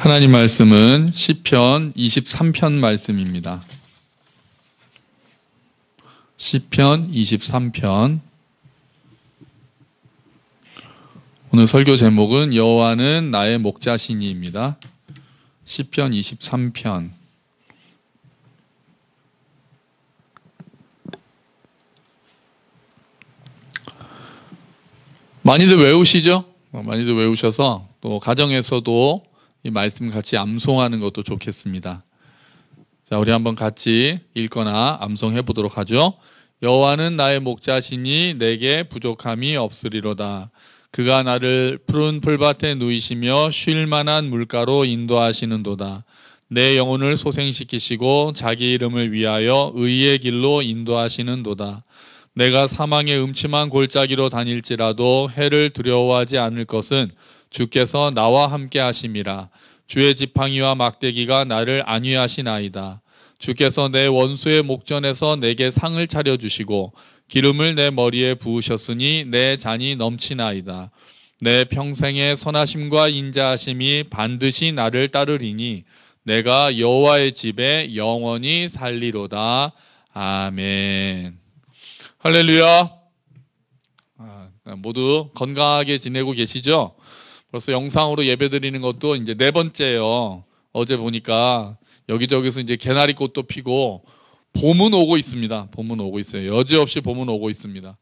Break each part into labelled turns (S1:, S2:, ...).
S1: 하나님 말씀은 시편 23편 말씀입니다. 시편 23편. 오늘 설교 제목은 여호와는 나의 목자시니입니다. 시편 23편. 많이들 외우시죠? 많이들 외우셔서 또 가정에서도 이 말씀 같이 암송하는 것도 좋겠습니다. 자, 우리 한번 같이 읽거나 암송해 보도록 하죠. 여호와는 나의 목자시니 내게 부족함이 없으리로다. 그가 나를 푸른 풀밭에 누이시며 쉴 만한 물가로 인도하시는도다. 내 영혼을 소생시키시고 자기 이름을 위하여 의의 길로 인도하시는도다. 내가 사망의 음침한 골짜기로 다닐지라도 해를 두려워하지 않을 것은 주께서 나와 함께 하심이라. 주의 지팡이와 막대기가 나를 안위하시나이다. 주께서 내 원수의 목전에서 내게 상을 차려주시고 기름을 내 머리에 부으셨으니 내 잔이 넘치나이다. 내 평생의 선하심과 인자하심이 반드시 나를 따르리니 내가 여호와의 집에 영원히 살리로다. 아멘. 할렐루야. 모두 건강하게 지내고 계시죠? 벌써 영상으로 예배드리는 것도 이제 4번째예요. 어제 보니까 여기저기서 이제 개나리꽃도 피고 봄은 오고 있습니다. 봄은 오고 있어요. 여지없이 봄은 오고 있습니다.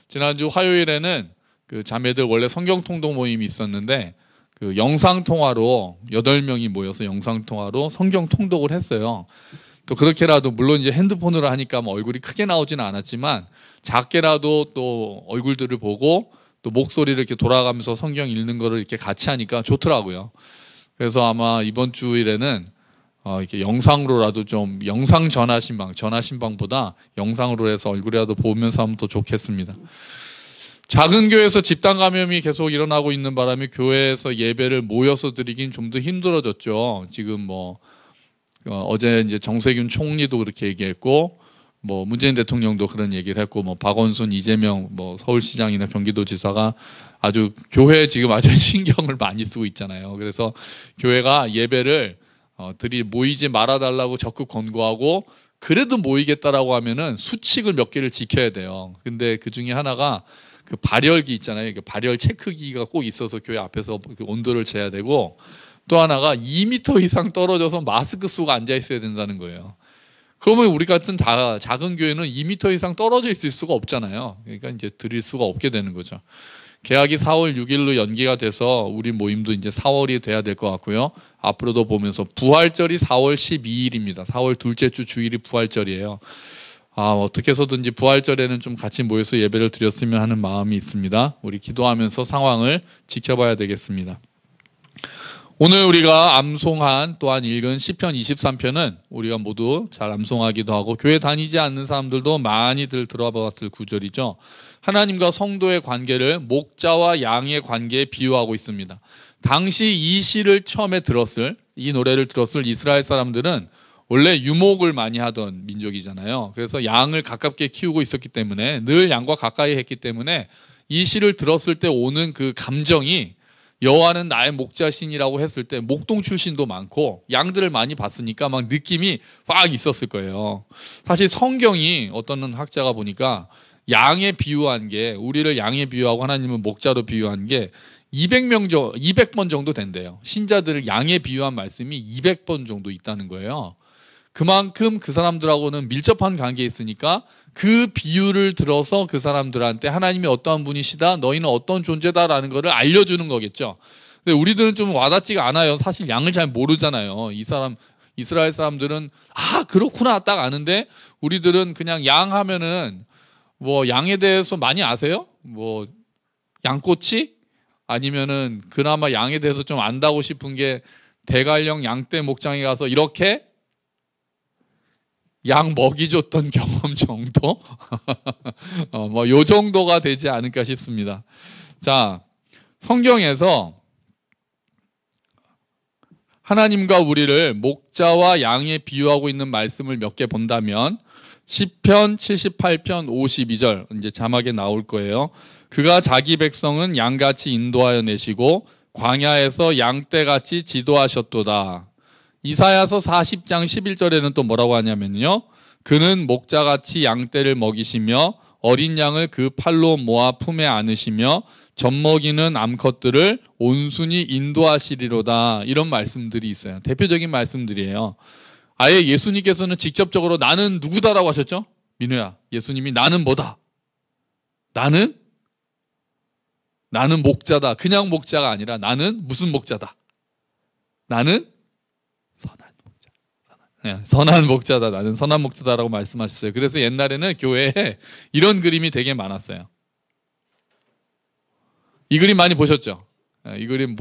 S1: 지난주 화요일에는 그 자매들 원래 성경통독 모임이 있었는데 그 영상통화로 8명이 모여서 영상통화로 성경통독을 했어요. 또 그렇게라도 물론 이제 핸드폰으로 하니까 뭐 얼굴이 크게 나오지는 않았지만 작게라도 또 얼굴들을 보고 또 목소리를 이렇게 돌아가면서 성경 읽는 거를 이렇게 같이 하니까 좋더라고요. 그래서 아마 이번 주일에는 이렇게 영상으로라도 좀 영상 전화신방보다 영상으로 해서 얼굴이라도 보면서 하면 더 좋겠습니다. 작은 교회에서 집단 감염이 계속 일어나고 있는 바람에 교회에서 예배를 모여서 드리긴 좀 더 힘들어졌죠. 지금 어제 이제 정세균 총리도 그렇게 얘기했고 문재인 대통령도 그런 얘기를 했고 박원순, 이재명, 서울시장이나 경기도지사가 아주 교회에 지금 아주 신경을 많이 쓰고 있잖아요. 그래서 교회가 예배를 모이지 말아달라고 적극 권고하고 그래도 모이겠다라고 하면은 수칙을 몇 개를 지켜야 돼요. 근데 그 중에 하나가 그 발열기 있잖아요. 그 발열 체크기가 꼭 있어서 교회 앞에서 그 온도를 재야 되고 또 하나가 2m 이상 떨어져서 마스크 쓰고 앉아 있어야 된다는 거예요. 그러면 우리 같은 작은 교회는 2m 이상 떨어져 있을 수가 없잖아요. 그러니까 이제 드릴 수가 없게 되는 거죠. 개학이 4월 6일로 연기가 돼서 우리 모임도 이제 4월이 돼야 될 것 같고요. 앞으로도 보면서 부활절이 4월 12일입니다. 4월 둘째 주 주일이 부활절이에요. 어떻게 해서든지 부활절에는 좀 같이 모여서 예배를 드렸으면 하는 마음이 있습니다. 우리 기도하면서 상황을 지켜봐야 되겠습니다. 오늘 우리가 암송한 또한 읽은 시편 23편은 우리가 모두 잘 암송하기도 하고 교회 다니지 않는 사람들도 많이들 들어봤을 구절이죠. 하나님과 성도의 관계를 목자와 양의 관계에 비유하고 있습니다. 당시 이 시를 처음에 이 노래를 들었을 이스라엘 사람들은 원래 유목을 많이 하던 민족이잖아요. 그래서 양을 가깝게 키우고 있었기 때문에 늘 양과 가까이 했기 때문에 이 시를 들었을 때 오는 그 감정이 여호와는 나의 목자신이라고 했을 때 목동 출신도 많고 양들을 많이 봤으니까 막 느낌이 빡 있었을 거예요. 사실 성경이 어떤 학자가 보니까 양에 비유한 게 우리를 양에 비유하고 하나님은 목자로 비유한 게 200번 정도 된대요. 신자들을 양에 비유한 말씀이 200번 정도 있다는 거예요. 그만큼 그 사람들하고는 밀접한 관계에 있으니까 그 비유를 들어서 그 사람들한테 하나님이 어떠한 분이시다, 너희는 어떤 존재다라는 것을 알려주는 거겠죠. 근데 우리들은 좀 와닿지가 않아요. 사실 양을 잘 모르잖아요. 이스라엘 사람들은 그렇구나 딱 아는데 우리들은 그냥 양 하면은 양에 대해서 많이 아세요? 양꼬치? 아니면은 그나마 양에 대해서 좀 안다고 싶은 게 대관령 양떼 목장에 가서 이렇게 양 먹이 줬던 경험 정도? 요 정도가 되지 않을까 싶습니다. 자, 성경에서 하나님과 우리를 목자와 양에 비유하고 있는 말씀을 몇 개 본다면 시편 78편 52절 이제 자막에 나올 거예요. 그가 자기 백성은 양같이 인도하여 내시고 광야에서 양떼같이 지도하셨도다. 이사야서 40장 11절에는 또 뭐라고 하냐면요. 그는 목자같이 양떼를 먹이시며 어린 양을 그 팔로 모아 품에 안으시며 젖먹이는 암컷들을 온순히 인도하시리로다. 이런 말씀들이 있어요. 대표적인 말씀들이에요. 아예 예수님께서는 직접적으로 나는 누구다라고 하셨죠? 민우야, 예수님이 나는 뭐다? 나는 목자다. 그냥 목자가 아니라 나는 무슨 목자다? 나는 선한 목자. 선한 목자다. 나는 선한 목자다라고 말씀하셨어요. 그래서 옛날에는 교회에 이런 그림이 되게 많았어요. 이 그림 많이 보셨죠? 이 그림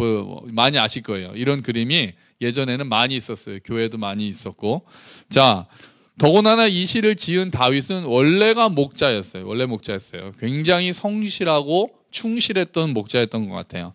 S1: 많이 아실 거예요. 이런 그림이 예전에는 많이 있었어요. 교회도 많이 있었고. 자, 더군다나 이 시를 지은 다윗은 원래가 목자였어요. 원래 목자였어요. 굉장히 성실하고 충실했던 목자였던 것 같아요.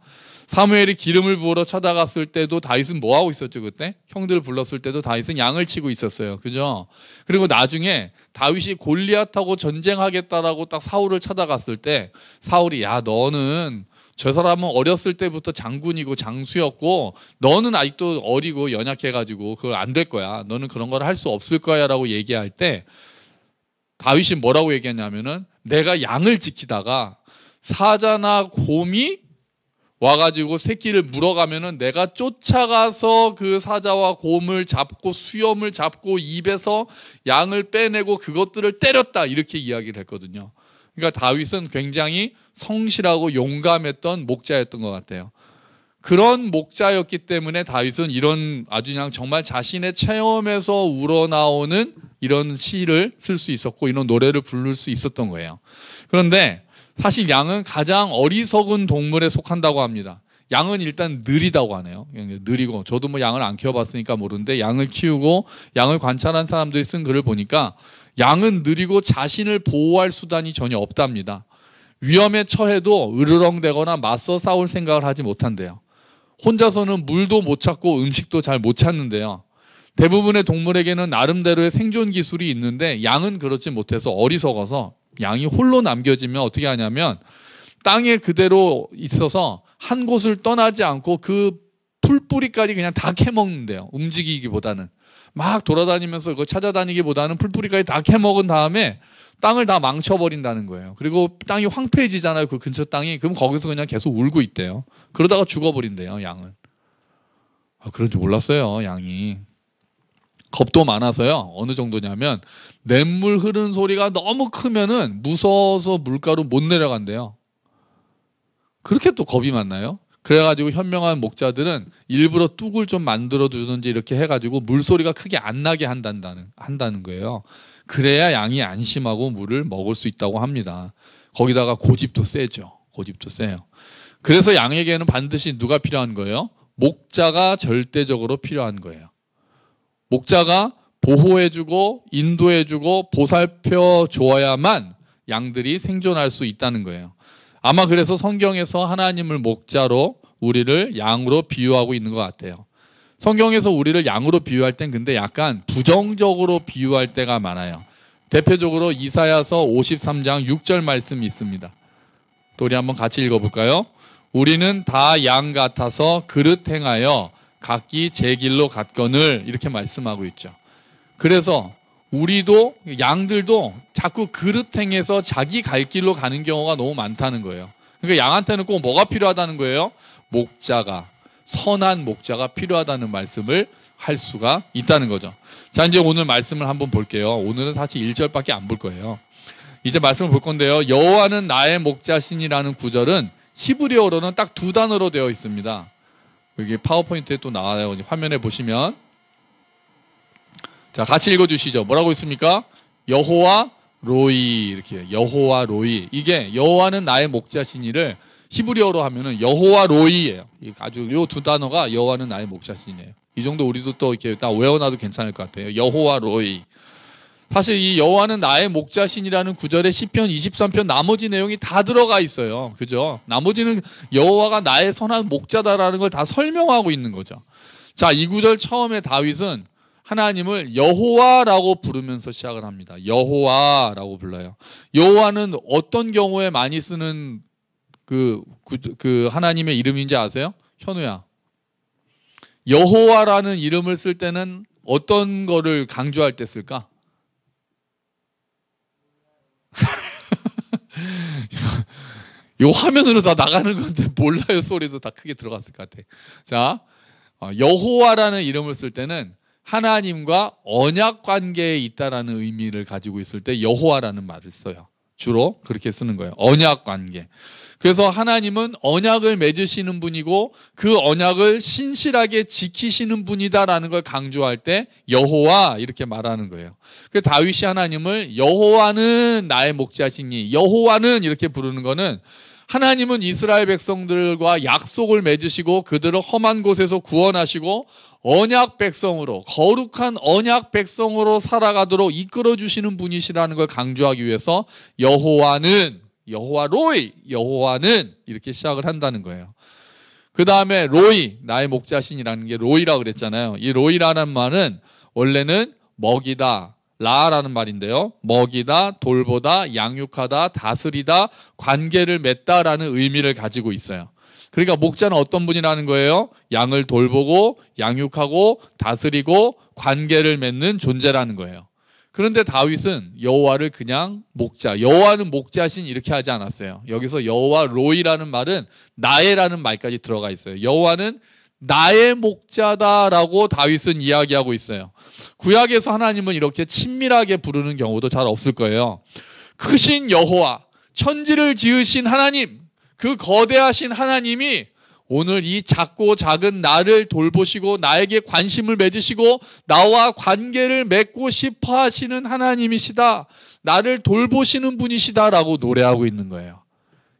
S1: 사무엘이 기름을 부으러 찾아갔을 때도 다윗은 뭐 하고 있었죠? 그때 형들을 불렀을 때도 다윗은 양을 치고 있었어요. 그죠? 그리고 나중에 다윗이 골리앗하고 전쟁하겠다라고 딱 사울을 찾아갔을 때 사울이 야 너는 저 사람은 어렸을 때부터 장군이고 장수였고 너는 아직도 어리고 연약해가지고 그걸 안 될 거야. 너는 그런 걸 할 수 없을 거야 라고 얘기할 때 다윗이 뭐라고 얘기했냐면은 내가 양을 지키다가 사자나 곰이 와가지고 새끼를 물어가면은 내가 쫓아가서 그 사자와 곰을 잡고 수염을 잡고 입에서 양을 빼내고 그것들을 때렸다 이렇게 이야기를 했거든요. 그러니까 다윗은 굉장히 성실하고 용감했던 목자였던 것 같아요. 그런 목자였기 때문에 다윗은 이런 아주 그냥 정말 자신의 체험에서 우러나오는 이런 시를 쓸 수 있었고 이런 노래를 부를 수 있었던 거예요. 그런데 사실 양은 가장 어리석은 동물에 속한다고 합니다. 양은 일단 느리다고 하네요. 느리고 저도 뭐 양을 안 키워봤으니까 모르는데 양을 키우고 양을 관찰한 사람들이 쓴 글을 보니까 양은 느리고 자신을 보호할 수단이 전혀 없답니다. 위험에 처해도 으르렁대거나 맞서 싸울 생각을 하지 못한대요. 혼자서는 물도 못 찾고 음식도 잘 못 찾는데요. 대부분의 동물에게는 나름대로의 생존 기술이 있는데 양은 그렇지 못해서 어리석어서 양이 홀로 남겨지면 어떻게 하냐면 땅에 그대로 있어서 한 곳을 떠나지 않고 그 풀뿌리까지 그냥 다 캐먹는데요. 움직이기보다는 막 돌아다니면서 그거 찾아다니기보다는 풀뿌리까지 다 캐먹은 다음에 땅을 다 망쳐버린다는 거예요. 그리고 땅이 황폐해지잖아요. 그 근처 땅이. 그럼 거기서 그냥 계속 울고 있대요. 그러다가 죽어버린대요. 양은. 그런 줄 몰랐어요. 양이. 겁도 많아서요. 어느 정도냐면 냇물 흐르는 소리가 너무 크면은 무서워서 물가로 못 내려간대요. 그렇게 또 겁이 많나요? 그래가지고 현명한 목자들은 일부러 뚝을 좀 만들어 주든지 이렇게 해가지고 물소리가 크게 안 나게 한다는 거예요. 그래야 양이 안심하고 물을 먹을 수 있다고 합니다. 거기다가 고집도 세죠. 고집도 세요. 그래서 양에게는 반드시 누가 필요한 거예요? 목자가 절대적으로 필요한 거예요. 목자가 보호해주고 인도해주고 보살펴 줘야만 양들이 생존할 수 있다는 거예요. 아마 그래서 성경에서 하나님을 목자로 우리를 양으로 비유하고 있는 것 같아요. 성경에서 우리를 양으로 비유할 땐 근데 약간 부정적으로 비유할 때가 많아요. 대표적으로 이사야서 53장 6절 말씀이 있습니다. 또 우리 한번 같이 읽어볼까요? 우리는 다 양 같아서 그릇 행하여 각기 제 길로 갔거늘 이렇게 말씀하고 있죠. 그래서 우리도 양들도 자꾸 그릇 행해서 자기 갈 길로 가는 경우가 너무 많다는 거예요. 그러니까 양한테는 꼭 뭐가 필요하다는 거예요? 목자가, 선한 목자가 필요하다는 말씀을 할 수가 있다는 거죠. 자, 이제 오늘 말씀을 한번 볼게요. 오늘은 사실 1절밖에 안 볼 거예요. 이제 말씀을 볼 건데요. 여호와는 나의 목자시니라는 구절은 히브리어로는 딱 두 단어로 되어 있습니다. 여기 파워포인트에 또 나와요. 화면에 보시면 자, 같이 읽어주시죠. 뭐라고 있습니까? 여호와 로이 이렇게 여호와 로이. 이게 여호와는 나의 목자시니를 히브리어로 하면은 여호와 로이예요. 아주 요 두 단어가 여호와는 나의 목자시니예요. 이 정도 우리도 또 이렇게 딱 외워놔도 괜찮을 것 같아요. 여호와 로이. 사실 이 여호와는 나의 목자신이라는 구절에 시편 23편 나머지 내용이 다 들어가 있어요. 그죠? 나머지는 여호와가 나의 선한 목자다라는 걸 다 설명하고 있는 거죠. 자, 이 구절 처음에 다윗은 하나님을 여호와라고 부르면서 시작을 합니다. 여호와라고 불러요. 여호와는 어떤 경우에 많이 쓰는 그 하나님의 이름인지 아세요? 현우야. 여호와라는 이름을 쓸 때는 어떤 거를 강조할 때 쓸까? 이 화면으로 다 나가는 건데 몰라요 소리도 다 크게 들어갔을 것 같아. 자, 여호와라는 이름을 쓸 때는 하나님과 언약 관계에 있다라는 의미를 가지고 있을 때 여호와라는 말을 써요. 주로 그렇게 쓰는 거예요. 언약 관계. 그래서 하나님은 언약을 맺으시는 분이고 그 언약을 신실하게 지키시는 분이다라는 걸 강조할 때 여호와 이렇게 말하는 거예요. 그 다윗이 하나님을 여호와는 나의 목자시니, 여호와는 이렇게 부르는 거는 하나님은 이스라엘 백성들과 약속을 맺으시고 그들을 험한 곳에서 구원하시고 언약 백성으로, 거룩한 언약 백성으로 살아가도록 이끌어 주시는 분이시라는 걸 강조하기 위해서 여호와는, 여호와 로이, 여호와는 이렇게 시작을 한다는 거예요. 그 다음에 로이, 나의 목자신이라는 게 로이라고 그랬잖아요. 이 로이라는 말은 원래는 먹이다, 라라는 말인데요. 먹이다, 돌보다, 양육하다, 다스리다, 관계를 맺다라는 의미를 가지고 있어요. 그러니까 목자는 어떤 분이라는 거예요? 양을 돌보고 양육하고 다스리고 관계를 맺는 존재라는 거예요. 그런데 다윗은 여호와를 그냥 목자, 여호와는 목자신 이렇게 하지 않았어요. 여기서 여호와 로이라는 말은 나의라는 말까지 들어가 있어요. 여호와는 나의 목자다라고 다윗은 이야기하고 있어요. 구약에서 하나님은 이렇게 친밀하게 부르는 경우도 잘 없을 거예요. 크신 여호와, 천지를 지으신 하나님, 그 거대하신 하나님이 오늘 이 작고 작은 나를 돌보시고 나에게 관심을 맺으시고 나와 관계를 맺고 싶어 하시는 하나님이시다. 나를 돌보시는 분이시다라고 노래하고 있는 거예요.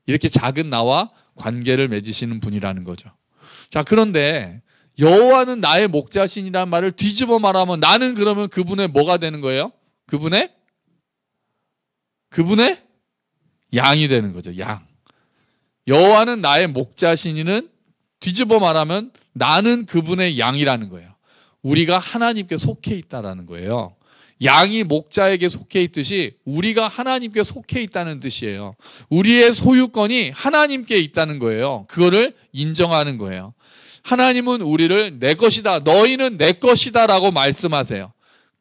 S1: 이렇게 작은 나와 관계를 맺으시는 분이라는 거죠. 자, 그런데 여호와는 나의 목자신이라는 말을 뒤집어 말하면 나는 그러면 그분의 뭐가 되는 거예요? 그분의 양이 되는 거죠. 양. 여호와는 나의 목자신이는 뒤집어 말하면 나는 그분의 양이라는 거예요. 우리가 하나님께 속해 있다라는 거예요. 양이 목자에게 속해 있듯이 우리가 하나님께 속해 있다는 뜻이에요. 우리의 소유권이 하나님께 있다는 거예요. 그거를 인정하는 거예요. 하나님은 우리를 내 것이다, 너희는 내 것이다 라고 말씀하세요.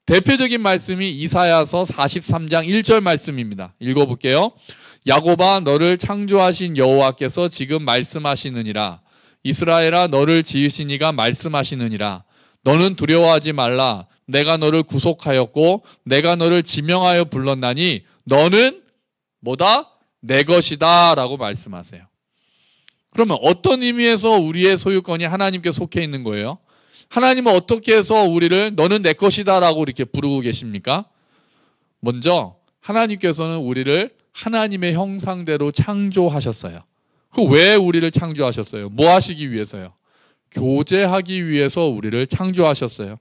S1: 대표적인 말씀이 이사야서 43장 1절 말씀입니다. 읽어볼게요. 야곱아, 너를 창조하신 여호와께서 지금 말씀하시느니라. 이스라엘아, 너를 지으신 이가 말씀하시느니라. 너는 두려워하지 말라. 내가 너를 구속하였고 내가 너를 지명하여 불렀나니 너는 뭐다? 내 것이다 라고 말씀하세요. 그러면 어떤 의미에서 우리의 소유권이 하나님께 속해 있는 거예요? 하나님은 어떻게 해서 우리를 너는 내 것이다 라고 이렇게 부르고 계십니까? 먼저 하나님께서는 우리를 하나님의 형상대로 창조하셨어요. 그 왜 우리를 창조하셨어요? 뭐 하시기 위해서요? 교제하기 위해서 우리를 창조하셨어요.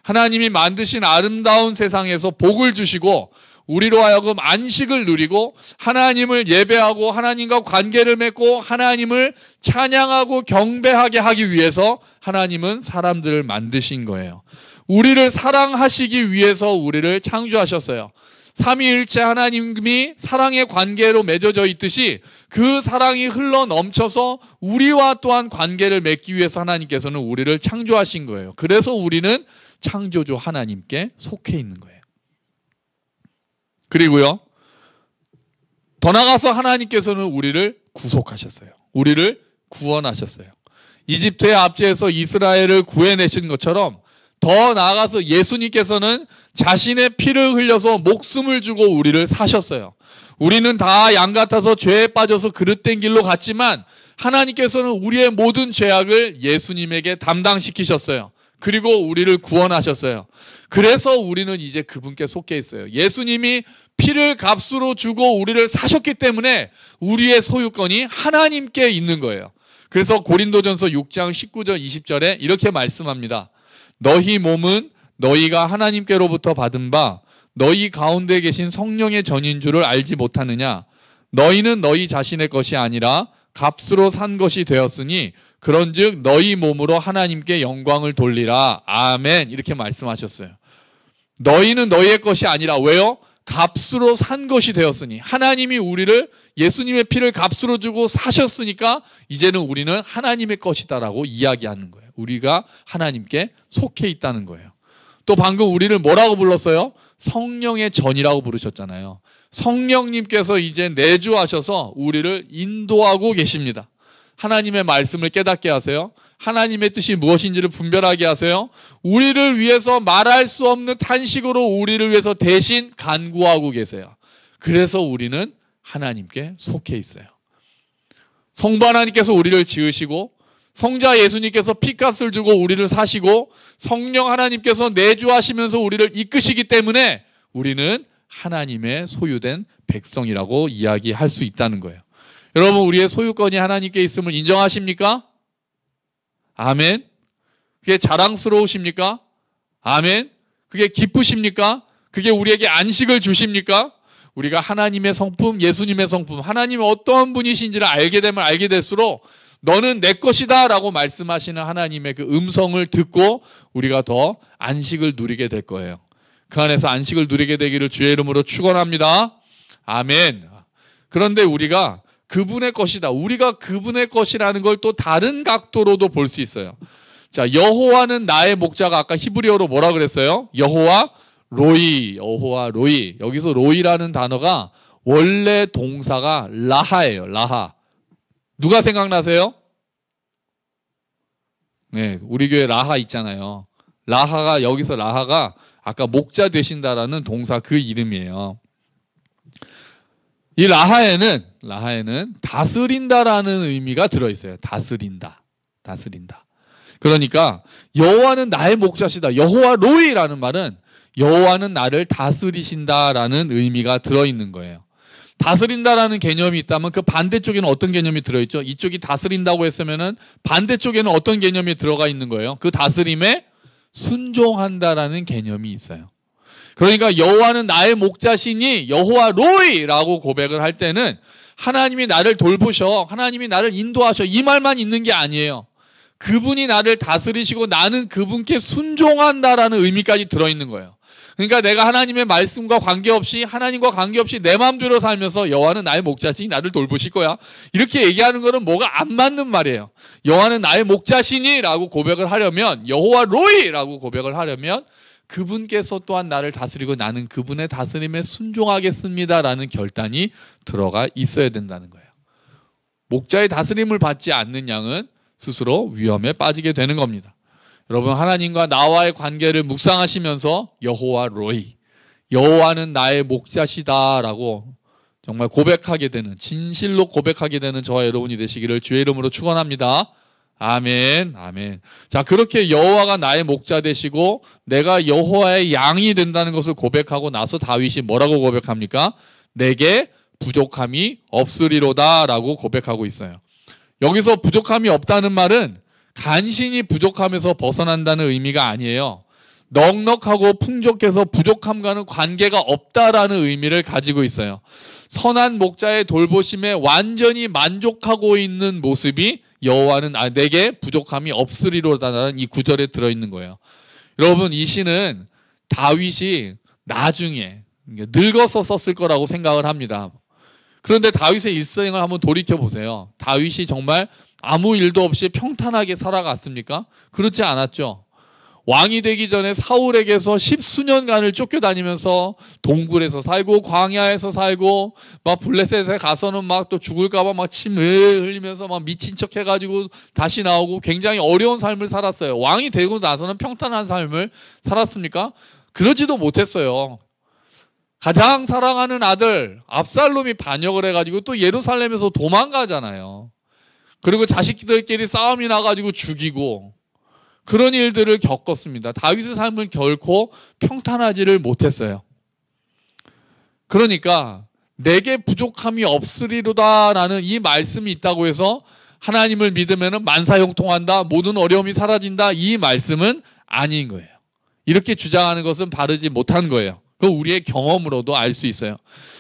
S1: 하나님이 만드신 아름다운 세상에서 복을 주시고 우리로 하여금 안식을 누리고 하나님을 예배하고 하나님과 관계를 맺고 하나님을 찬양하고 경배하게 하기 위해서 하나님은 사람들을 만드신 거예요. 우리를 사랑하시기 위해서 우리를 창조하셨어요. 삼위일체 하나님이 사랑의 관계로 맺어져 있듯이 그 사랑이 흘러 넘쳐서 우리와 또한 관계를 맺기 위해서 하나님께서는 우리를 창조하신 거예요. 그래서 우리는 창조주 하나님께 속해 있는 거예요. 그리고요, 더 나아가서 하나님께서는 우리를 구속하셨어요. 우리를 구원하셨어요. 이집트의 압제에서 이스라엘을 구해내신 것처럼 더 나아가서 예수님께서는 자신의 피를 흘려서 목숨을 주고 우리를 사셨어요. 우리는 다 양 같아서 죄에 빠져서 그릇된 길로 갔지만 하나님께서는 우리의 모든 죄악을 예수님에게 담당시키셨어요. 그리고 우리를 구원하셨어요. 그래서 우리는 이제 그분께 속해 있어요. 예수님이 피를 값으로 주고 우리를 사셨기 때문에 우리의 소유권이 하나님께 있는 거예요. 그래서 고린도전서 6장 19절 20절에 이렇게 말씀합니다. 너희 몸은 너희가 하나님께로부터 받은 바 너희 가운데 계신 성령의 전인 줄을 알지 못하느냐. 너희는 너희 자신의 것이 아니라 값으로 산 것이 되었으니 그런즉 너희 몸으로 하나님께 영광을 돌리라. 아멘. 이렇게 말씀하셨어요. 너희는 너희의 것이 아니라 왜요? 값으로 산 것이 되었으니, 하나님이 우리를 예수님의 피를 값으로 주고 사셨으니까 이제는 우리는 하나님의 것이다라고 이야기하는 거예요. 우리가 하나님께 속해 있다는 거예요. 또 방금 우리를 뭐라고 불렀어요? 성령의 전이라고 부르셨잖아요. 성령님께서 이제 내주하셔서 우리를 인도하고 계십니다. 하나님의 말씀을 깨닫게 하세요. 하나님의 뜻이 무엇인지를 분별하게 하세요. 우리를 위해서 말할 수 없는 탄식으로 우리를 위해서 대신 간구하고 계세요. 그래서 우리는 하나님께 속해 있어요. 성부 하나님께서 우리를 지으시고, 성자 예수님께서 피값을 주고 우리를 사시고, 성령 하나님께서 내주하시면서 우리를 이끄시기 때문에 우리는 하나님의 소유된 백성이라고 이야기할 수 있다는 거예요. 여러분, 우리의 소유권이 하나님께 있음을 인정하십니까? 아멘. 그게 자랑스러우십니까? 아멘. 그게 기쁘십니까? 그게 우리에게 안식을 주십니까? 우리가 하나님의 성품, 예수님의 성품, 하나님이 어떠한 분이신지를 알게 되면 알게 될수록 너는 내 것이다 라고 말씀하시는 하나님의 그 음성을 듣고 우리가 더 안식을 누리게 될 거예요. 그 안에서 안식을 누리게 되기를 주의 이름으로 축원합니다. 아멘. 그런데 우리가 그분의 것이다, 우리가 그분의 것이라는 걸 또 다른 각도로도 볼 수 있어요. 자, 여호와는 나의 목자가, 아까 히브리어로 뭐라 그랬어요? 여호와 로이, 여호와 로이. 여기서 로이라는 단어가 원래 동사가 라하예요. 라하. 누가 생각나세요? 네, 우리 교회 라하 있잖아요. 라하가, 여기서 라하가 아까 목자 되신다라는 동사 그 이름이에요. 이 라하에는 다스린다라는 의미가 들어있어요. 다스린다. 그러니까 여호와는 나의 목자시다. 여호와 로이라는 말은 여호와는 나를 다스리신다라는 의미가 들어있는 거예요. 다스린다라는 개념이 있다면 그 반대쪽에는 어떤 개념이 들어있죠? 이쪽이 다스린다고 했으면은 반대쪽에는 어떤 개념이 들어가 있는 거예요? 그 다스림에 순종한다라는 개념이 있어요. 그러니까 여호와는 나의 목자시니 여호와 로이라고 고백을 할 때는 하나님이 나를 돌보셔, 하나님이 나를 인도하셔, 이 말만 있는 게 아니에요. 그분이 나를 다스리시고 나는 그분께 순종한다라는 의미까지 들어있는 거예요. 그러니까 내가 하나님의 말씀과 관계없이, 하나님과 관계없이 내 마음대로 살면서 여호와는 나의 목자시니 나를 돌보실 거야, 이렇게 얘기하는 거는 뭐가 안 맞는 말이에요. 여호와는 나의 목자시니 라고 고백을 하려면, 여호와 로이 라고 고백을 하려면 그분께서 또한 나를 다스리고 나는 그분의 다스림에 순종하겠습니다라는 결단이 들어가 있어야 된다는 거예요. 목자의 다스림을 받지 않는 양은 스스로 위험에 빠지게 되는 겁니다. 여러분, 하나님과 나와의 관계를 묵상하시면서 여호와 로이, 여호와는 나의 목자시다라고 정말 고백하게 되는, 진실로 고백하게 되는 저와 여러분이 되시기를 주의 이름으로 축원합니다. 아멘, 아멘. 자, 그렇게 여호와가 나의 목자 되시고 내가 여호와의 양이 된다는 것을 고백하고 나서 다윗이 뭐라고 고백합니까? 내게 부족함이 없으리로다라고 고백하고 있어요. 여기서 부족함이 없다는 말은 간신히 부족함에서 벗어난다는 의미가 아니에요. 넉넉하고 풍족해서 부족함과는 관계가 없다라는 의미를 가지고 있어요. 선한 목자의 돌보심에 완전히 만족하고 있는 모습이 여호와는 내게 부족함이 없으리로다라는 이 구절에 들어있는 거예요. 여러분, 이 시는 다윗이 나중에 늙어서 썼을 거라고 생각을 합니다. 그런데 다윗의 일생을 한번 돌이켜보세요. 다윗이 정말 아무 일도 없이 평탄하게 살아갔습니까? 그렇지 않았죠. 왕이 되기 전에 사울에게서 10수년간을 쫓겨다니면서 동굴에서 살고 광야에서 살고 막 블레셋에 가서는 막 또 죽을까봐 막 침 흘리면서 막 미친 척 해가지고 다시 나오고 굉장히 어려운 삶을 살았어요. 왕이 되고 나서는 평탄한 삶을 살았습니까? 그러지도 못했어요. 가장 사랑하는 아들 압살롬이 반역을 해가지고 또 예루살렘에서 도망가잖아요. 그리고 자식들끼리 싸움이 나가지고 죽이고 그런 일들을 겪었습니다. 다윗의 삶은 결코 평탄하지를 못했어요. 그러니까 내게 부족함이 없으리로다라는 이 말씀이 있다고 해서 하나님을 믿으면 만사형통한다, 모든 어려움이 사라진다, 이 말씀은 아닌 거예요. 이렇게 주장하는 것은 바르지 못한 거예요. 그거 우리의 경험으로도 알 수 있어요.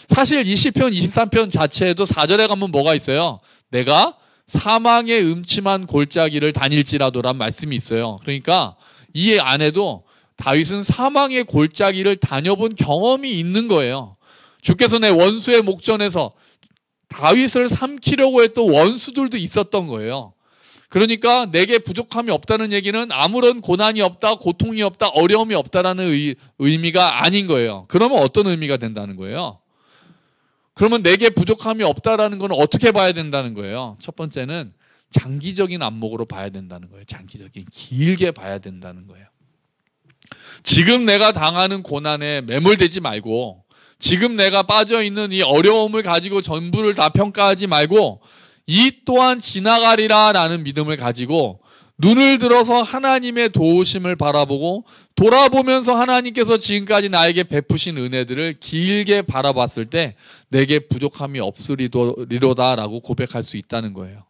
S1: 사실 이 시편 23편 자체에도 4절에 가면 뭐가 있어요? 내가 사망의 음침한 골짜기를 다닐지라도란 말씀이 있어요. 그러니까 이 안에도 다윗은 사망의 골짜기를 다녀본 경험이 있는 거예요. 주께서 내 원수의 목전에서 다윗을 삼키려고 했던 원수들도 있었던 거예요. 그러니까 내게 부족함이 없다는 얘기는 아무런 고난이 없다, 고통이 없다, 어려움이 없다라는 의미가 아닌 거예요. 그러면 어떤 의미가 된다는 거예요? 그러면 내게 부족함이 없다라는 건 어떻게 봐야 된다는 거예요? 첫 번째는 장기적인 안목으로 봐야 된다는 거예요. 장기적인, 길게 봐야 된다는 거예요. 지금 내가 당하는 고난에 매몰되지 말고, 지금 내가 빠져있는 이 어려움을 가지고 전부를 다 평가하지 말고, 이 또한 지나가리라 라는 믿음을 가지고 눈을 들어서 하나님의 도우심을 바라보고 돌아보면서 하나님께서 지금까지 나에게 베푸신 은혜들을 길게 바라봤을 때 내게 부족함이 없으리로다 라고 고백할 수 있다는 거예요.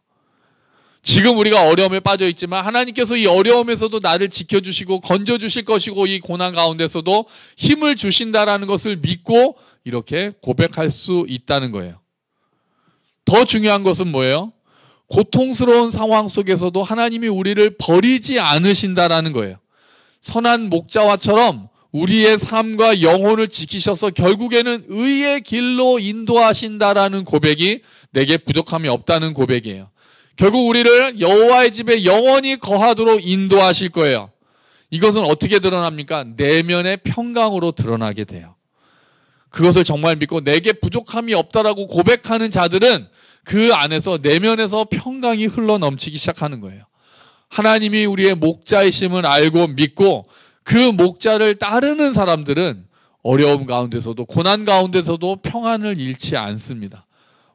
S1: 지금 우리가 어려움에 빠져 있지만 하나님께서 이 어려움에서도 나를 지켜주시고 건져주실 것이고 이 고난 가운데서도 힘을 주신다라는 것을 믿고 이렇게 고백할 수 있다는 거예요. 더 중요한 것은 뭐예요? 고통스러운 상황 속에서도 하나님이 우리를 버리지 않으신다라는 거예요. 선한 목자와처럼 우리의 삶과 영혼을 지키셔서 결국에는 의의 길로 인도하신다라는 고백이 내게 부족함이 없다는 고백이에요. 결국 우리를 여호와의 집에 영원히 거하도록 인도하실 거예요. 이것은 어떻게 드러납니까? 내면의 평강으로 드러나게 돼요. 그것을 정말 믿고 내게 부족함이 없다라고 고백하는 자들은 그 안에서 내면에서 평강이 흘러넘치기 시작하는 거예요. 하나님이 우리의 목자이심을 알고 믿고 그 목자를 따르는 사람들은 어려움 가운데서도 고난 가운데서도 평안을 잃지 않습니다.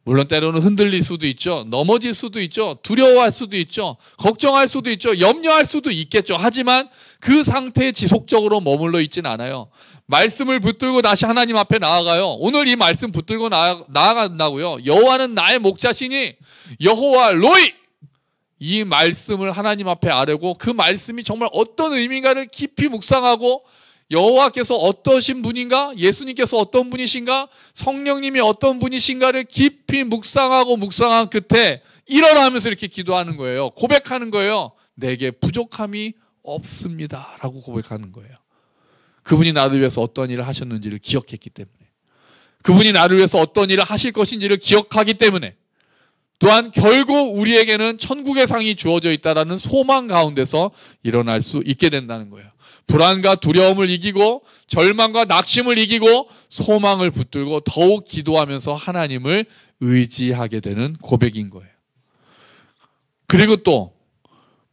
S1: 물론 때로는 흔들릴 수도 있죠. 넘어질 수도 있죠. 두려워할 수도 있죠. 걱정할 수도 있죠. 염려할 수도 있겠죠. 하지만 그 상태에 지속적으로 머물러 있진 않아요. 말씀을 붙들고 다시 하나님 앞에 나아가요. 오늘 이 말씀 붙들고 나아간다고요. 여호와는 나의 목자시니 여호와 로이, 이 말씀을 하나님 앞에 아뢰고 그 말씀이 정말 어떤 의미인가를 깊이 묵상하고 여호와께서 어떠신 분인가, 예수님께서 어떤 분이신가, 성령님이 어떤 분이신가를 깊이 묵상한 끝에 일어나면서 이렇게 기도하는 거예요. 고백하는 거예요. 내게 부족함이 없습니다 라고 고백하는 거예요. 그분이 나를 위해서 어떤 일을 하셨는지를 기억했기 때문에, 그분이 나를 위해서 어떤 일을 하실 것인지를 기억하기 때문에, 또한 결국 우리에게는 천국의 상이 주어져 있다는 소망 가운데서 일어날 수 있게 된다는 거예요. 불안과 두려움을 이기고 절망과 낙심을 이기고 소망을 붙들고 더욱 기도하면서 하나님을 의지하게 되는 고백인 거예요. 그리고 또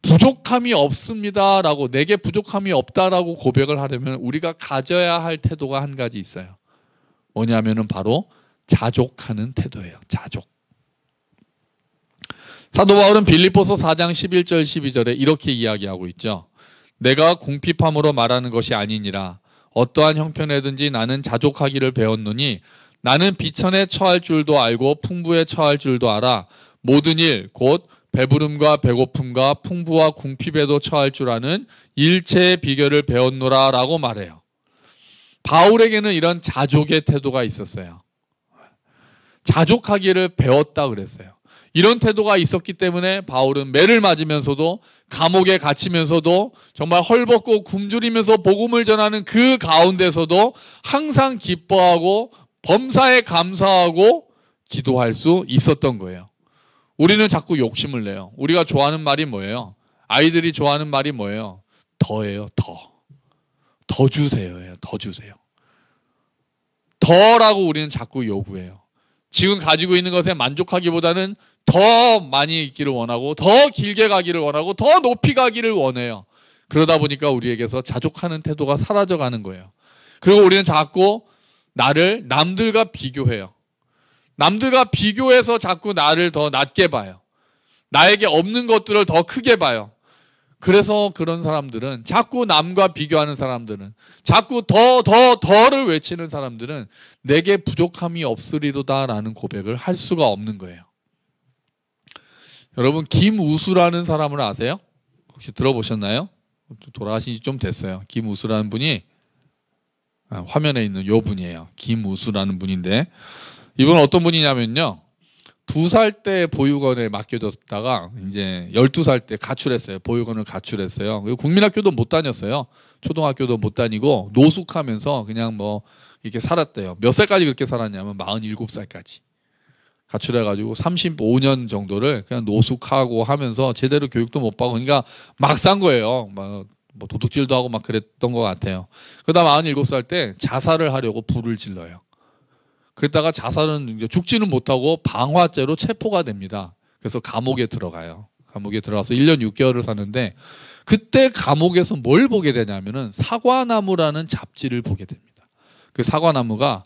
S1: 부족함이 없습니다라고, 내게 부족함이 없다라고 고백을 하려면 우리가 가져야 할 태도가 한 가지 있어요. 뭐냐면은 바로 자족하는 태도예요. 자족. 사도 바울은 빌립보서 4장 11절 12절에 이렇게 이야기하고 있죠. 내가 궁핍함으로 말하는 것이 아니니라. 어떠한 형편에든지 나는 자족하기를 배웠노니 나는 비천에 처할 줄도 알고 풍부에 처할 줄도 알아. 모든 일 곧 배부름과 배고픔과 풍부와 궁핍에도 처할 줄 아는 일체의 비결을 배웠노라 라고 말해요. 바울에게는 이런 자족의 태도가 있었어요. 자족하기를 배웠다 그랬어요. 이런 태도가 있었기 때문에 바울은 매를 맞으면서도 감옥에 갇히면서도 정말 헐벗고 굶주리면서 복음을 전하는 그 가운데서도 항상 기뻐하고 범사에 감사하고 기도할 수 있었던 거예요. 우리는 자꾸 욕심을 내요. 우리가 좋아하는 말이 뭐예요? 아이들이 좋아하는 말이 뭐예요? 더예요. 더 주세요. 더 주세요. 더라고 우리는 자꾸 요구해요. 지금 가지고 있는 것에 만족하기보다는 더 많이 있기를 원하고 더 길게 가기를 원하고 더 높이 가기를 원해요. 그러다 보니까 우리에게서 자족하는 태도가 사라져가는 거예요. 그리고 우리는 자꾸 나를 남들과 비교해요. 남들과 비교해서 자꾸 나를 더 낮게 봐요. 나에게 없는 것들을 더 크게 봐요. 그래서 그런 사람들은, 자꾸 남과 비교하는 사람들은, 자꾸 더를 외치는 사람들은 내게 부족함이 없으리로다라는 고백을 할 수가 없는 거예요. 여러분, 김우수라는 사람을 아세요? 혹시 들어보셨나요? 돌아가신 지 좀 됐어요. 김우수라는 분이, 화면에 있는 요 분이에요. 김우수라는 분인데, 이분은 어떤 분이냐면요, 2살 때 보육원에 맡겨졌다가 이제 12살 때 가출했어요. 보육원을 가출했어요. 국민학교도 못 다녔어요. 초등학교도 못 다니고 노숙하면서 그냥 뭐 이렇게 살았대요. 몇 살까지 그렇게 살았냐면 47살까지. 가출해가지고 35년 정도를 그냥 노숙하고 하면서 제대로 교육도 못 받고, 그러니까 막 산 거예요. 막 뭐 도둑질도 하고 막 그랬던 것 같아요. 그러다 47살 때 자살을 하려고 불을 질러요. 그랬다가 자살은 이제 죽지는 못하고 방화죄로 체포가 됩니다. 그래서 감옥에 들어가요. 감옥에 들어가서 1년 6개월을 사는데, 그때 감옥에서 뭘 보게 되냐면은 사과나무라는 잡지를 보게 됩니다. 그 사과나무가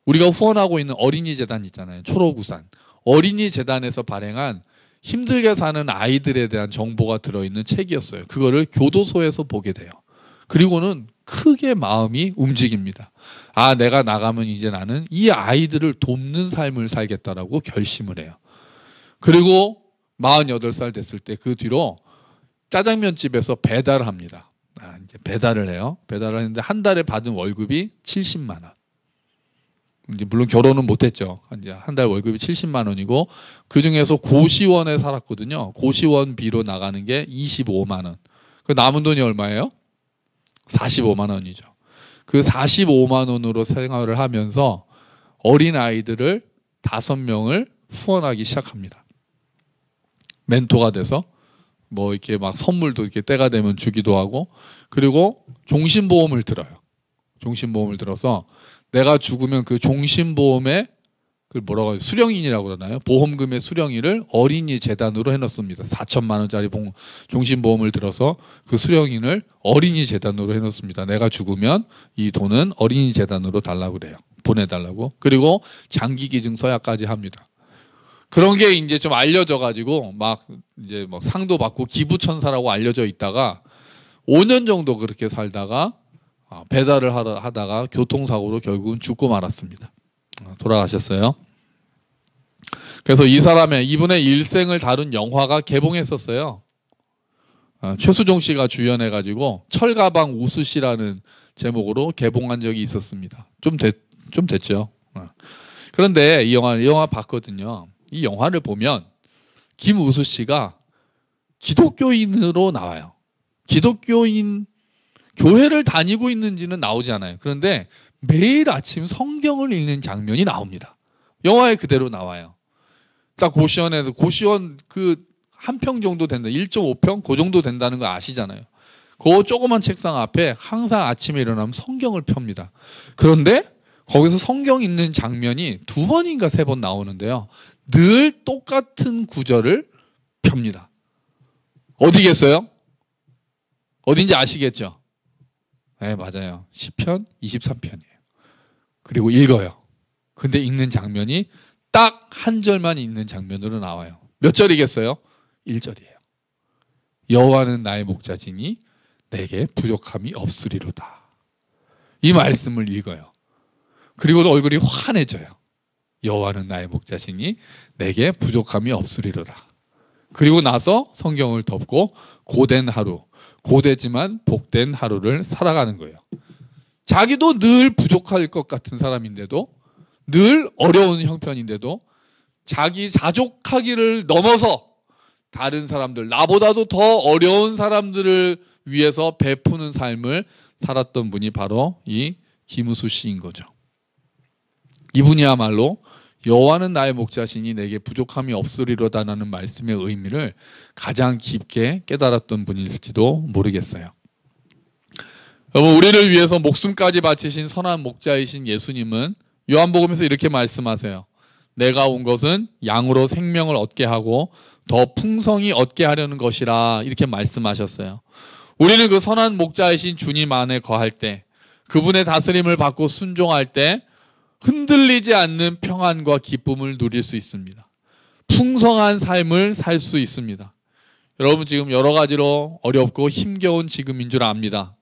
S1: 우리가 후원하고 있는 어린이 재단 있잖아요. 초록우산. 어린이 재단에서 발행한 힘들게 사는 아이들에 대한 정보가 들어있는 책이었어요. 그거를 교도소에서 보게 돼요. 그리고는 크게 마음이 움직입니다. 아, 내가 나가면 이제 나는 이 아이들을 돕는 삶을 살겠다라고 결심을 해요. 그리고 48살 됐을 때 그 뒤로 짜장면 집에서 배달을 합니다. 이제 배달을 해요. 배달을 하는데 한 달에 받은 월급이 70만 원. 이제 물론 결혼은 못했죠. 한 달 월급이 70만 원이고, 그 중에서 고시원에 살았거든요. 고시원비로 나가는 게 25만 원. 그 남은 돈이 얼마예요? 45만 원이죠. 그 45만 원으로 생활을 하면서 어린 아이들을 5명을 후원하기 시작합니다. 멘토가 돼서 뭐 이렇게 막 선물도 이렇게 때가 되면 주기도 하고, 그리고 종신보험을 들어요. 종신보험을 들어서 내가 죽으면 그 종신보험에 그 뭐라고 하죠? 수령인이라고 그러나요? 보험금의 수령인을 어린이 재단으로 해놓습니다. 4천만 원짜리 종신보험을 들어서 그 수령인을 어린이 재단으로 해놓습니다. 내가 죽으면 이 돈은 어린이 재단으로 달라고 그래요. 보내달라고. 그리고 장기기증 서약까지 합니다. 그런 게 이제 좀 알려져 가지고 막 이제 막 상도 받고 기부천사라고 알려져 있다가 5년 정도 그렇게 살다가 배달을 하다가 교통사고로 결국은 죽고 말았습니다. 돌아가셨어요. 그래서 이분의 일생을 다룬 영화가 개봉했었어요. 최수종 씨가 주연해가지고 철가방 우수씨라는 제목으로 개봉한 적이 있었습니다. 좀 됐죠. 그런데 이 영화 봤거든요. 이 영화를 보면 김우수 씨가 기독교인으로 나와요. 기독교인 교회를 다니고 있는지는 나오지 않아요. 그런데 매일 아침 성경을 읽는 장면이 나옵니다. 영화에 그대로 나와요. 딱 고시원 그 한 평 정도 된다. 1.5평 그 정도 된다는 거 아시잖아요. 그 조그만 책상 앞에 항상 아침에 일어나면 성경을 펴니다. 그런데 거기서 성경 읽는 장면이 2번인가 3번 나오는데요. 늘 똑같은 구절을 펴니다. 어디겠어요? 어딘지 아시겠죠? 네, 맞아요. 시편 23편이에요. 그리고 읽어요. 근데 읽는 장면이 딱 한 절만 읽는 장면으로 나와요. 몇 절이겠어요? 1절이에요. 여호와는 나의 목자지니 내게 부족함이 없으리로다. 이 말씀을 읽어요. 그리고 얼굴이 환해져요. 여호와는 나의 목자시니 내게 부족함이 없으리로다. 그리고 나서 성경을 덮고 고된 하루, 고되지만 복된 하루를 살아가는 거예요. 자기도 늘 부족할 것 같은 사람인데도, 늘 어려운 형편인데도 자기 자족하기를 넘어서 다른 사람들, 나보다도 더 어려운 사람들을 위해서 베푸는 삶을 살았던 분이 바로 이 김우수 씨인 거죠. 이분이야말로 여호와는 나의 목자시니 내게 부족함이 없으리로다라는 말씀의 의미를 가장 깊게 깨달았던 분일지도 모르겠어요. 여러분, 우리를 위해서 목숨까지 바치신 선한 목자이신 예수님은 요한복음에서 이렇게 말씀하세요. 내가 온 것은 양으로 생명을 얻게 하고 더 풍성히 얻게 하려는 것이라, 이렇게 말씀하셨어요. 우리는 그 선한 목자이신 주님 안에 거할 때, 그분의 다스림을 받고 순종할 때 흔들리지 않는 평안과 기쁨을 누릴 수 있습니다. 풍성한 삶을 살 수 있습니다. 여러분, 지금 여러 가지로 어렵고 힘겨운 지금인 줄 압니다.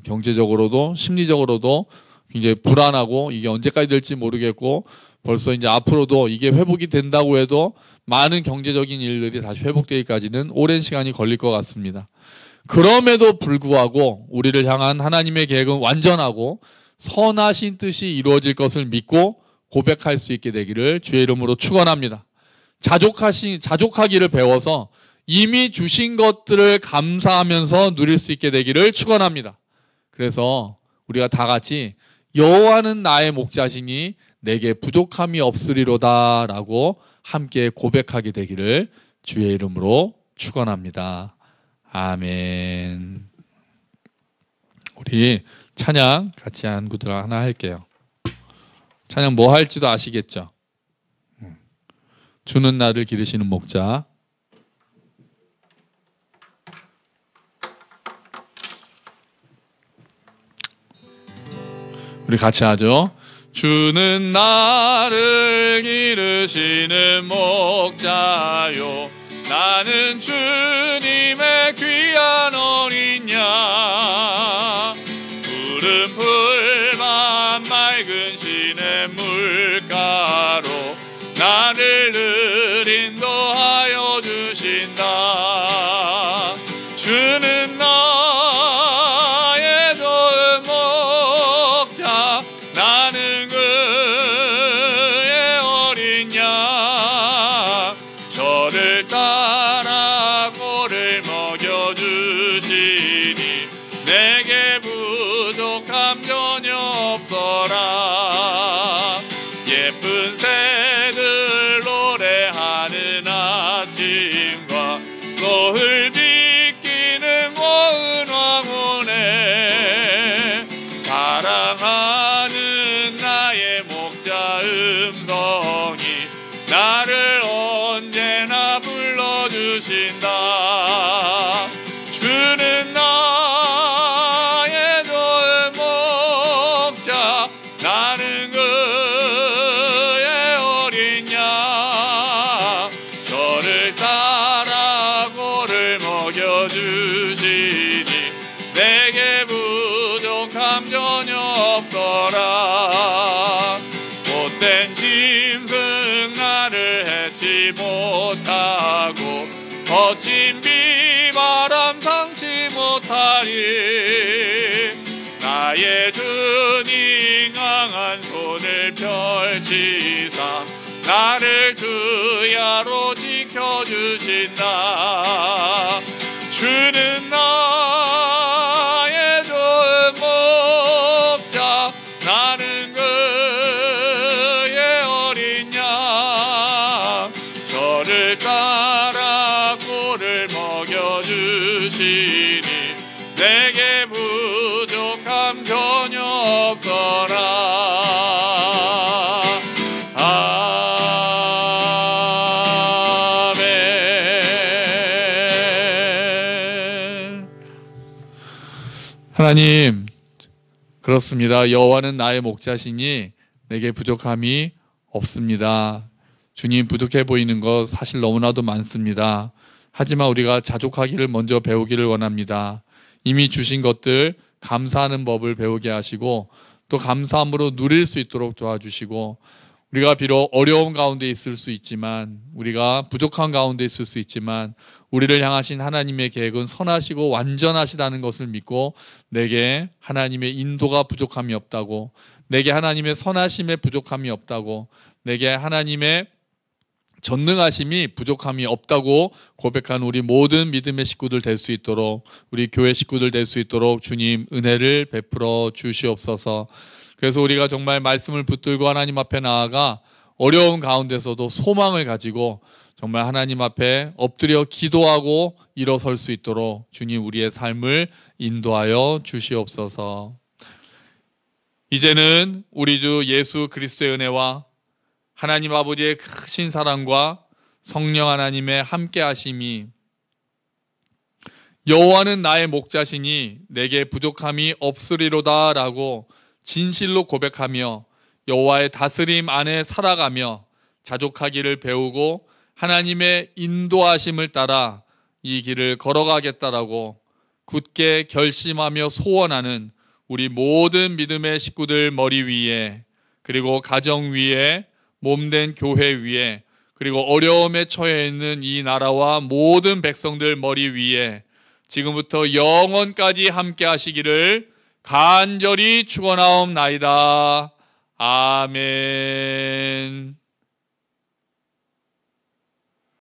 S1: 경제적으로도 심리적으로도 굉장히 불안하고 이게 언제까지 될지 모르겠고, 벌써 이제 앞으로도 이게 회복이 된다고 해도 많은 경제적인 일들이 다시 회복되기까지는 오랜 시간이 걸릴 것 같습니다. 그럼에도 불구하고 우리를 향한 하나님의 계획은 완전하고 선하신 뜻이 이루어질 것을 믿고 고백할 수 있게 되기를 주의 이름으로 축원합니다. 자족하기를 배워서 이미 주신 것들을 감사하면서 누릴 수 있게 되기를 축원합니다. 그래서 우리가 다 같이 여호와는 나의 목자시니 내게 부족함이 없으리로다 라고 함께 고백하게 되기를 주의 이름으로 축원합니다. 아멘. 우리 찬양 같이 한 구절 하나 할게요. 찬양 뭐 할지도 아시겠죠? 주는 나를 기르시는 목자. 우리 같이 하죠. 주는 나를 기르시는 목자요, 나는 주님의 귀한 어린 양. 푸른 풀만 맑은 시냇물가로 나를 늘 인도하여 주신다. 주는 나의 좋은 목자, 나는 그의 어린 양. 저를 따라 꼴을 먹여주시니 내게 부족함 전혀 없어라. 예쁜 새들 노래하는 아침과 노을 비끼는 고운 황혼에 사랑하는 나의 목자 음성이 나를 언제나 불러주신다. 주는 나의 좋은 목자, 나는 그의 어린 양. 저를 따라 꼴을 먹여주시니 내게 부족함 전혀 없어라. 못된 짐승 나를 해치 못하고 거친 비바람 상치 못하리. 나의 주님 강한 손을 펼치사 나를 주야로 지켜주신다. 주는 나의 좋은 목자, 나는 그의 어린 양. 저를 따라 꼴을 먹여주시니 내게 부족함 전혀 없어라. 아멘. 하나님, 그렇습니다. 여호와는 나의 목자시니 내게 부족함이 없습니다. 주님, 부족해 보이는 것 사실 너무나도 많습니다. 하지만 우리가 자족하기를 먼저 배우기를 원합니다. 이미 주신 것들 감사하는 법을 배우게 하시고 또 감사함으로 누릴 수 있도록 도와주시고, 우리가 비록 어려움 가운데 있을 수 있지만, 우리가 부족한 가운데 있을 수 있지만 우리를 향하신 하나님의 계획은 선하시고 완전하시다는 것을 믿고 내게 하나님의 인도가 부족함이 없다고, 내게 하나님의 선하심에 부족함이 없다고, 내게 하나님의 전능하심이 부족함이 없다고 고백한 우리 모든 믿음의 식구들 될 수 있도록, 우리 교회 식구들 될 수 있도록 주님 은혜를 베풀어 주시옵소서. 그래서 우리가 정말 말씀을 붙들고 하나님 앞에 나아가 어려운 가운데서도 소망을 가지고 정말 하나님 앞에 엎드려 기도하고 일어설 수 있도록 주님 우리의 삶을 인도하여 주시옵소서. 이제는 우리 주 예수 그리스도의 은혜와 하나님 아버지의 크신 사랑과 성령 하나님의 함께 하심이, 여호와는 나의 목자시니 내게 부족함이 없으리로다 라고 진실로 고백하며 여호와의 다스림 안에 살아가며 자족하기를 배우고 하나님의 인도하심을 따라 이 길을 걸어가겠다라고 굳게 결심하며 소원하는 우리 모든 믿음의 식구들 머리 위에, 그리고 가정 위에, 몸된 교회 위에, 그리고 어려움에 처해 있는 이 나라와 모든 백성들 머리 위에 지금부터 영원까지 함께 하시기를 간절히 축원하옵나이다. 아멘.